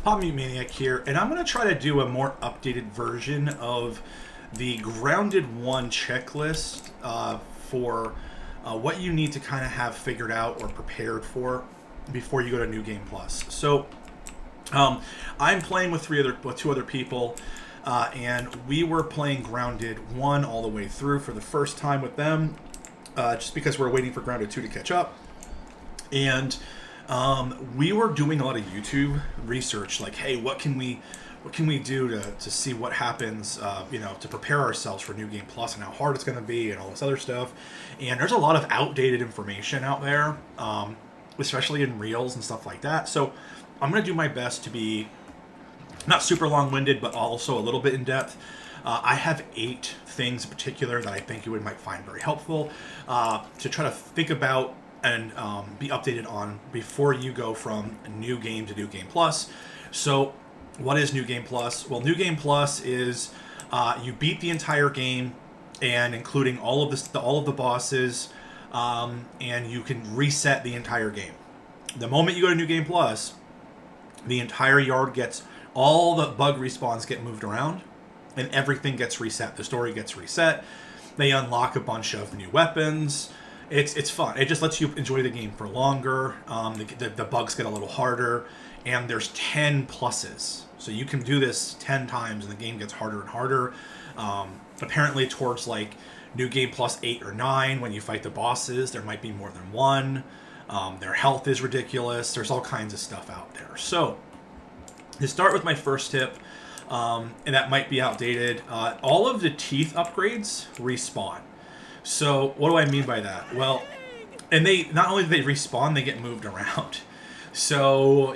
Hobby Maniac here, and I'm going to try to do a more updated version of the Grounded 1 checklist for what you need to kind of have figured out or prepared for before you go to New Game Plus. So I'm playing with two other people, and we were playing Grounded 1 all the way through for the first time with them, just because we're waiting for Grounded 2 to catch up. And we were doing a lot of YouTube research, like, hey, what can we do to see what happens, to prepare ourselves for New Game Plus and how hard it's going to be and all this other stuff. And there's a lot of outdated information out there, especially in Reels and stuff like that. So I'm going to do my best to be not super long-winded, but also a little bit in-depth. I have 8 things in particular that I think you might find very helpful to try to think about and be updated on before you go from New Game to New Game Plus. So what is New Game Plus? Well, New Game Plus is you beat the entire game, and including all of the bosses, and you can reset the entire game. The moment you go to New Game Plus, the entire yard all the bug respawns get moved around, and everything gets reset. The story gets reset. They unlock a bunch of new weapons. It's fun. It just lets you enjoy the game for longer. The bugs get a little harder, and there's 10 pluses. So you can do this 10 times, and the game gets harder and harder. Apparently towards like New Game Plus 8 or 9, when you fight the bosses, there might be more than one. Their health is ridiculous. There's all kinds of stuff out there. So to start with my first tip, and that might be outdated, all of the teeth upgrades respawn. So what do I mean by that? Well, and they not only do they respawn, they get moved around. So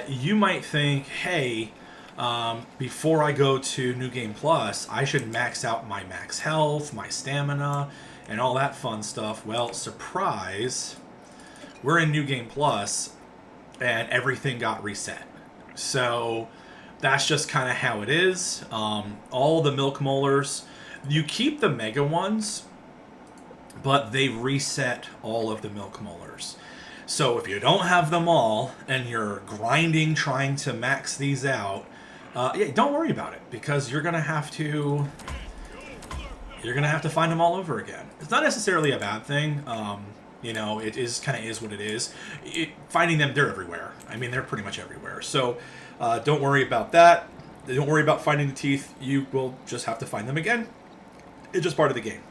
you might think, hey, before I go to New Game Plus, I should max out my max health, my stamina, and all that fun stuff. Well, surprise, we're in New Game Plus, and everything got reset. So that's just kind of how it is. All the milk molars, you keep the mega ones, but they reset all of the milk molars. So if you don't have them all and you're grinding trying to max these out, don't worry about it, because you're gonna have to find them all over again. It's not necessarily a bad thing. It is kind of is what it is. Finding them, they're everywhere. I mean, they're pretty much everywhere. So don't worry about that. Don't worry about finding the teeth. You will just have to find them again. It's just part of the game.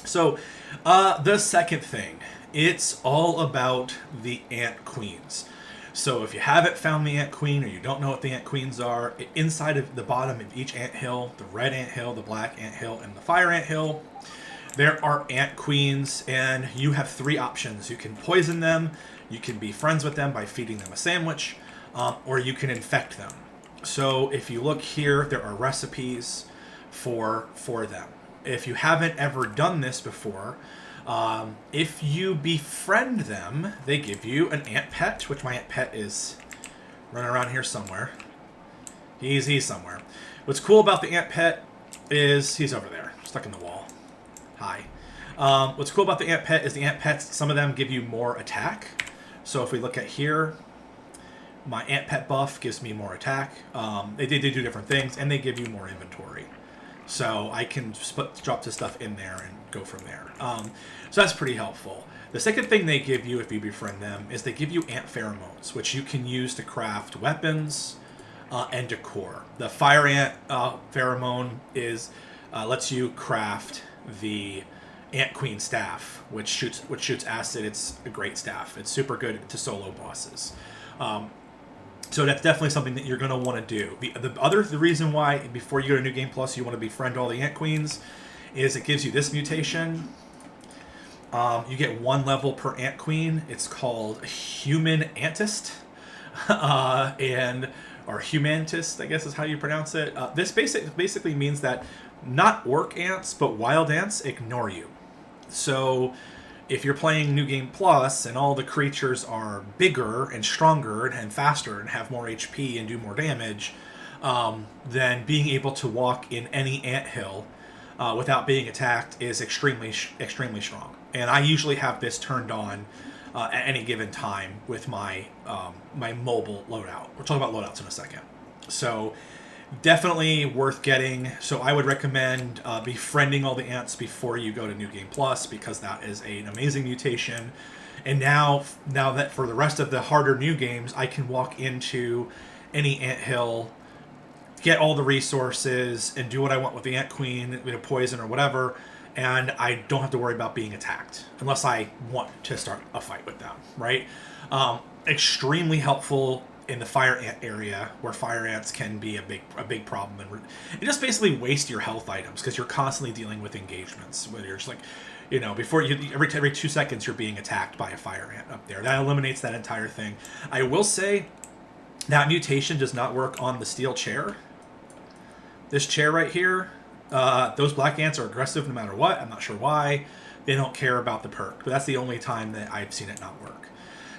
So the second thing, it's all about the ant queens. So if you haven't found the ant queen, or you don't know what the ant queens are, inside of the bottom of each ant hill, the red ant hill, the black ant hill, and the fire ant hill, there are ant queens, and you have 3 options. You can poison them, you can be friends with them by feeding them a sandwich, or you can infect them. So if you look here, there are recipes for them. If you haven't ever done this before, if you befriend them, they give you an ant pet, which my ant pet is running around here somewhere. He's somewhere. What's cool about the ant pet is he's over there, stuck in the wall. Hi. What's cool about the ant pet is the ant pets, some of them give you more attack. So if we look at here, my ant pet buff gives me more attack. They do different things, and they give you more inventory. So I can drop the stuff in there and go from there. So that's pretty helpful. The second thing they give you if you befriend them is they give you ant pheromones, which you can use to craft weapons and decor. The fire ant pheromone lets you craft the ant queen staff, which shoots acid. It's a great staff. It's super good to solo bosses. So that's definitely something that you're going to want to do. The reason why, before you go to New Game Plus, you want to befriend all the ant queens is it gives you this mutation. You get 1 level per ant queen. It's called Human Antist, or Humantist, I guess is how you pronounce it. This basically means that not orc ants, but wild ants ignore you. So if you're playing New Game Plus and all the creatures are bigger and stronger and faster and have more HP and do more damage, then being able to walk in any anthill without being attacked is extremely strong. And I usually have this turned on at any given time with my my mobile loadout. We'll talk about loadouts in a second. So definitely worth getting. So I would recommend befriending all the ants before you go to New Game Plus, because that is an amazing mutation. And now that for the rest of the harder new games, I can walk into any anthill, get all the resources, and do what I want with the Ant Queen, poison or whatever, and I don't have to worry about being attacked unless I want to start a fight with them, right? Extremely helpful in the fire ant area, where fire ants can be a big problem, and it just basically waste your health items because you're constantly dealing with engagements where you're just like, before you every 2 seconds you're being attacked by a fire ant up there. That eliminates that entire thing. I will say that mutation does not work on the steel chair. This chair right here, those black ants are aggressive no matter what. I'm not sure why. They don't care about the perk, but that's the only time that I've seen it not work.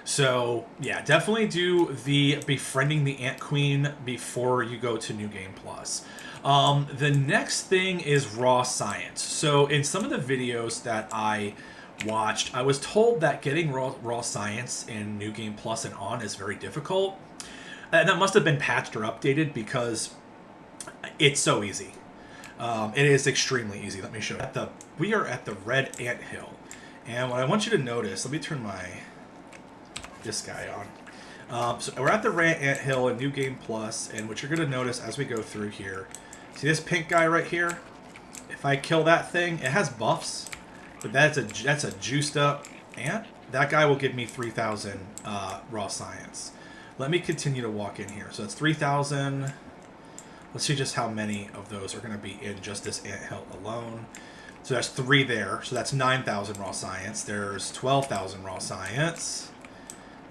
So yeah, definitely do the befriending the Ant Queen before you go to New Game Plus. The next thing is raw science. So in some of the videos that I watched, I was told that getting raw science in New Game Plus and on is very difficult. And that must have been patched or updated, because it's so easy. It is extremely easy. Let me show you. We are at the Red Ant Hill. And what I want you to notice, let me turn this guy on. So we're at the Red Ant Hill in New Game Plus, and what you're going to notice as we go through here, see this pink guy right here? If I kill that thing, it has buffs, but that's a juiced up ant. That guy will give me 3,000 raw science. Let me continue to walk in here. So that's 3,000. Let's see just how many of those are going to be in just this anthill alone. So that's 3 there. So that's 9,000 raw science. There's 12,000 raw science.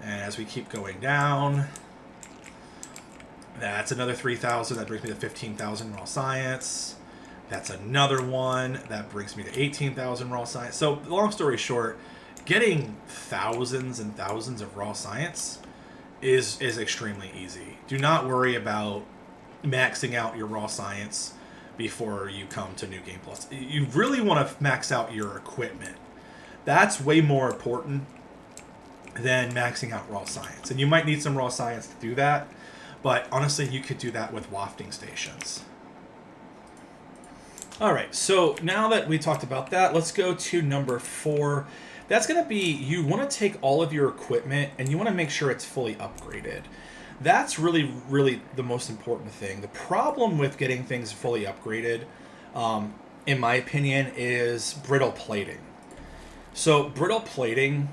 And as we keep going down, that's another 3,000. That brings me to 15,000 raw science. That's another one. That brings me to 18,000 raw science. So long story short, getting thousands and thousands of raw science is extremely easy. Do not worry about maxing out your raw science before you come to New Game Plus. You really want to max out your equipment. That's way more important than maxing out raw science. And you might need some raw science to do that, but honestly, you could do that with wafting stations. All right, so now that we talked about that, let's go to number 4. That's going to be, you want to take all of your equipment and you want to make sure it's fully upgraded. That's really, really the most important thing. The problem with getting things fully upgraded, in my opinion, is brittle plating. So brittle plating,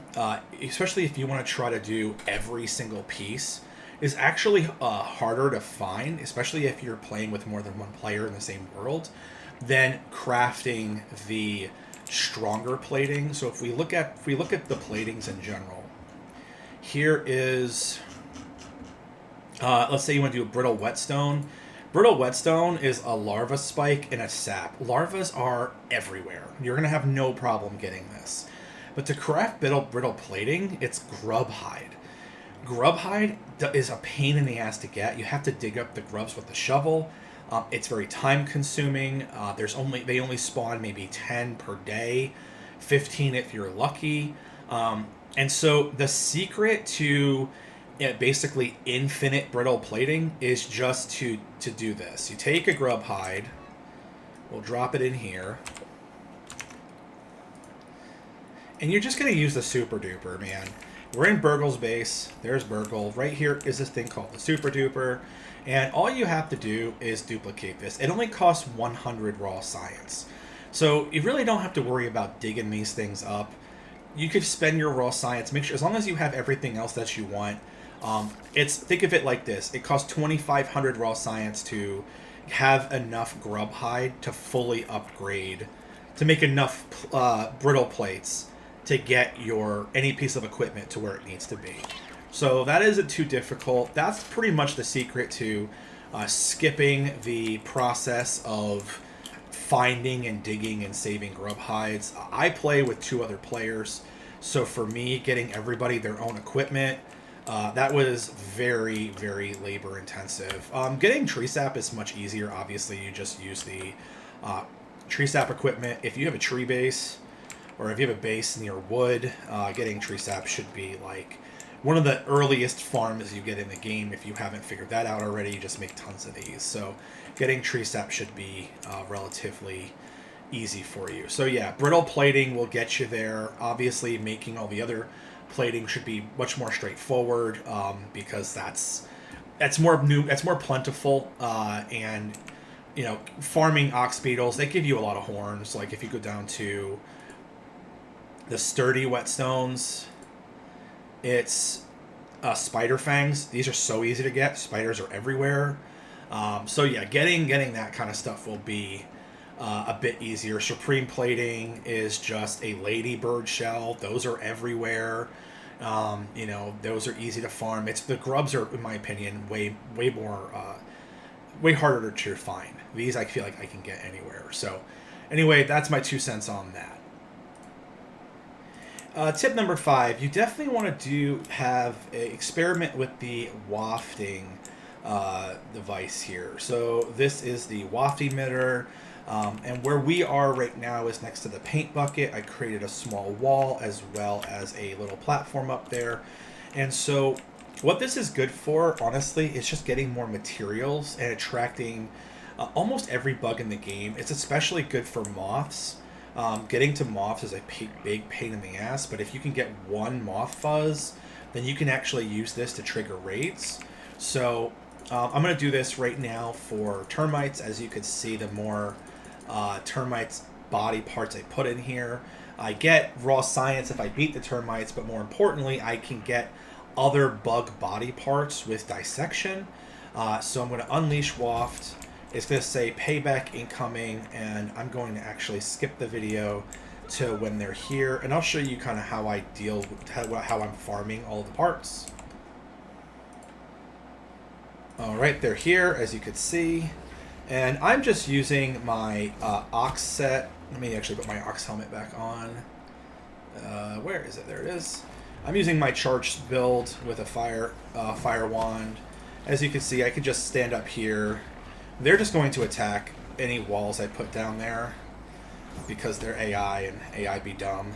especially if you want to try to do every single piece, is actually harder to find, especially if you're playing with more than one player in the same world, than crafting the stronger plating. So if we look at the platings in general, here is, let's say you want to do a brittle whetstone. Brittle whetstone is a larva spike and a sap. Larvas are everywhere. You're going to have no problem getting this. But to craft brittle plating, it's grub hide. Grub hide is a pain in the ass to get. You have to dig up the grubs with the shovel. It's very time consuming. They only spawn maybe 10 per day, 15 if you're lucky. And so the secret to basically infinite brittle plating is just to do this. You take a grub hide, we'll drop it in here, and you're just going to use the super duper, man. We're in Burgle's base. There's Burgle. Right here is this thing called the super duper, and all you have to do is duplicate this. It only costs 100 raw science, so you really don't have to worry about digging these things up. You could spend your raw science, make sure, as long as you have everything else that you want. Think of it like this. It costs 2,500 raw science to have enough grub hide to fully upgrade, to make enough brittle plates to get any piece of equipment to where it needs to be. So that isn't too difficult. That's pretty much the secret to skipping the process of finding and digging and saving grub hides. I play with 2 other players, so for me, getting everybody their own equipment, that was very, very labor intensive. Getting tree sap is much easier. Obviously, you just use the tree sap equipment. If you have a tree base, or if you have a base near wood, getting tree sap should be like one of the earliest farms you get in the game. If you haven't figured that out already, you just make tons of these. So getting tree sap should be relatively easy for you. So yeah, brittle plating will get you there. Obviously, making all the other plating should be much more straightforward, because that's more plentiful, and you know, farming ox beetles, they give you a lot of horns. Like if you go down to the sturdy whetstones, it's spider fangs. These are so easy to get. Spiders are everywhere. So yeah, getting that kind of stuff will be a bit easier. Supreme plating is just a ladybird shell. Those are everywhere. You know, those are easy to farm. It's the grubs are, in my opinion, way more way harder to find. These I feel like I can get anywhere. So anyway, that's my 2 cents on that. Tip number 5, you definitely want to have an experiment with the wafting device here. So this is the wafting emitter, and where we are right now is next to the paint bucket. I created a small wall as well as a little platform up there. And so what this is good for, honestly, is just getting more materials and attracting almost every bug in the game. It's especially good for moths. Getting to moths is a big pain in the ass, but if you can get one moth fuzz, then you can actually use this to trigger raids. So I'm going to do this right now for termites. As you can see, the more termites body parts I put in here, I get raw science if I beat the termites, but more importantly, I can get other bug body parts with dissection. So I'm going to unleash waft. It's going to say payback incoming, and I'm going to actually skip the video to when they're here, and I'll show you kind of how I deal with how I'm farming all the parts. All right, they're here, as you can see, and I'm just using my ox set. Let me actually put my ox helmet back on. Where is it? There it is. I'm using my charged build with a fire wand. As you can see, I can just stand up here. They're just going to attack any walls I put down there because they're AI and AI be dumb.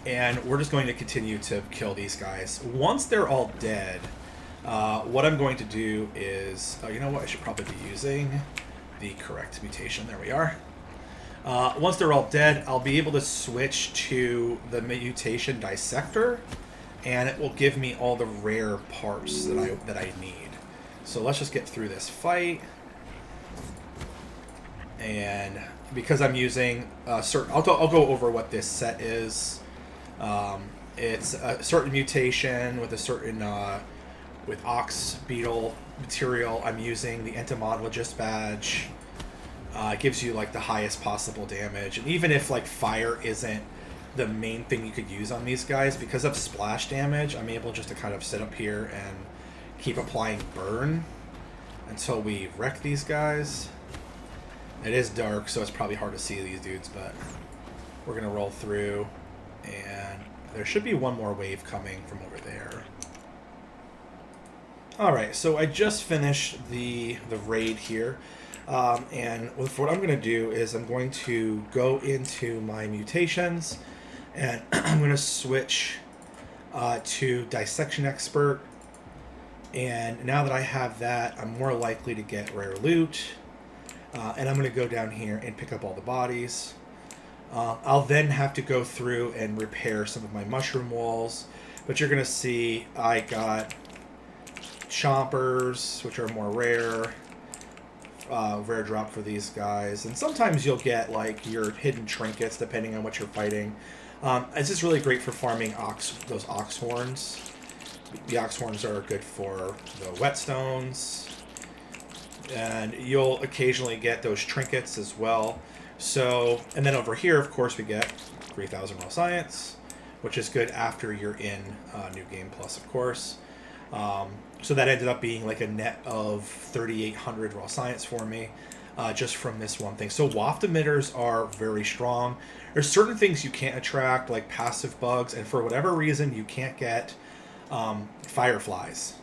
And we're just going to continue to kill these guys. Once they're all dead, what I'm going to do is, you know what, I should probably be using the correct mutation. There we are. Once they're all dead, I'll be able to switch to the mutation dissector, and it will give me all the rare parts that I need. So let's just get through this fight. And because I'm using certain, I'll go over what this set is. It's a certain mutation with a certain with ox beetle material. I'm using the entomologist badge. It gives you like the highest possible damage, and even if like fire isn't the main thing you could use on these guys, because of splash damage, I'm able just to kind of sit up here and keep applying burn until we wreck these guys. It is dark, so it's probably hard to see these dudes, but we're gonna roll through, and there should be one more wave coming from over there. Alright, so I just finished the raid here. And what I'm going to do is I'm going to go into my mutations, and I'm going to switch to Dissection Expert. And now that I have that, I'm more likely to get rare loot. And I'm going to go down here and pick up all the bodies. I'll then have to go through and repair some of my mushroom walls. But you're going to see I got chompers, which are more rare. Rare drop for these guys, and sometimes you'll get like your hidden trinkets depending on what you're fighting. It's just really great for farming those ox horns. The ox horns are good for the whetstones, and you'll occasionally get those trinkets as well. So, and then over here, of course, we get 3,000 raw science, which is good after you're in New Game Plus, of course. So that ended up being like a net of 3,800 raw science for me, just from this one thing. So waft emitters are very strong. There's certain things you can't attract, like passive bugs, and for whatever reason, you can't get fireflies.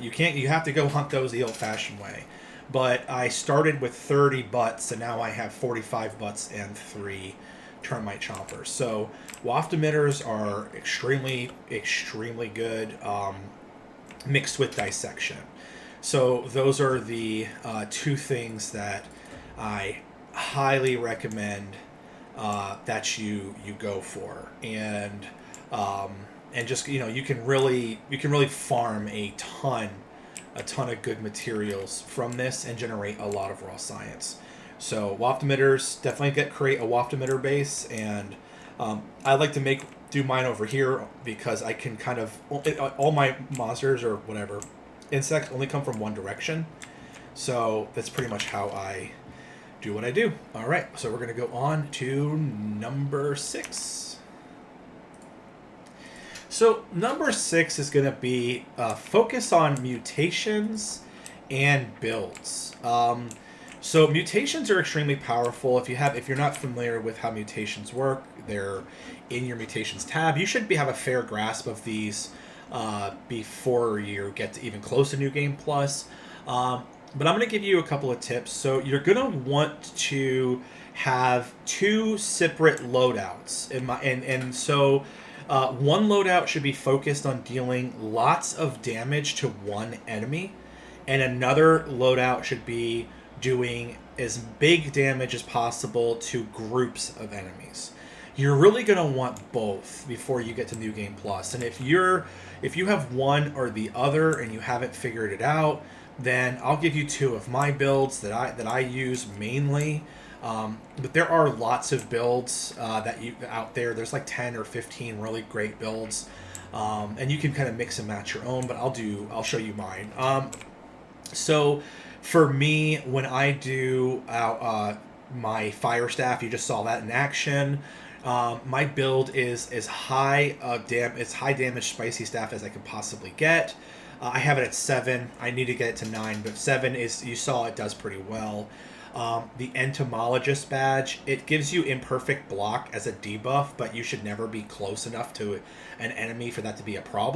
You have to go hunt those the old-fashioned way. But I started with 30 butts, and now I have 45 butts and 3 termite chompers. So waft emitters are extremely good, mixed with dissection. So those are the two things that I highly recommend that you go for, and just you can really farm a ton of good materials from this and generate a lot of raw science. So waft emitters, definitely create a waft emitter base, and I like to do mine over here because I can kind of all my monsters or whatever insects only come from one direction, so that's pretty much how I do what I do. All right, so we're going to go on to number 6. So number 6 is going to be focus on mutations and builds. So mutations are extremely powerful. If you're not familiar with how mutations work, they're in your mutations tab. You should have a fair grasp of these before you get to even close to New Game Plus. But I'm going to give you a couple of tips. So you're going to want to have 2 separate loadouts. So one loadout should be focused on dealing lots of damage to one enemy, and another loadout should be doing as big damage as possible to groups of enemies. You're really going to want both before you get to New Game Plus. And if you have one or the other and you haven't figured it out, then I'll give you 2 of my builds that I use mainly. But there are lots of builds out there. There's like 10 or 15 really great builds, and you can kind of mix and match your own. But I'll show you mine. So for me, when I do my fire staff, you just saw that in action. My build is as high damage spicy staff as I can possibly get. I have it at 7. I need to get it to 9, but 7 is, you saw it does pretty well. The Entomologist badge, it gives you imperfect block as a debuff, but you should never be close enough to an enemy for that to be a problem.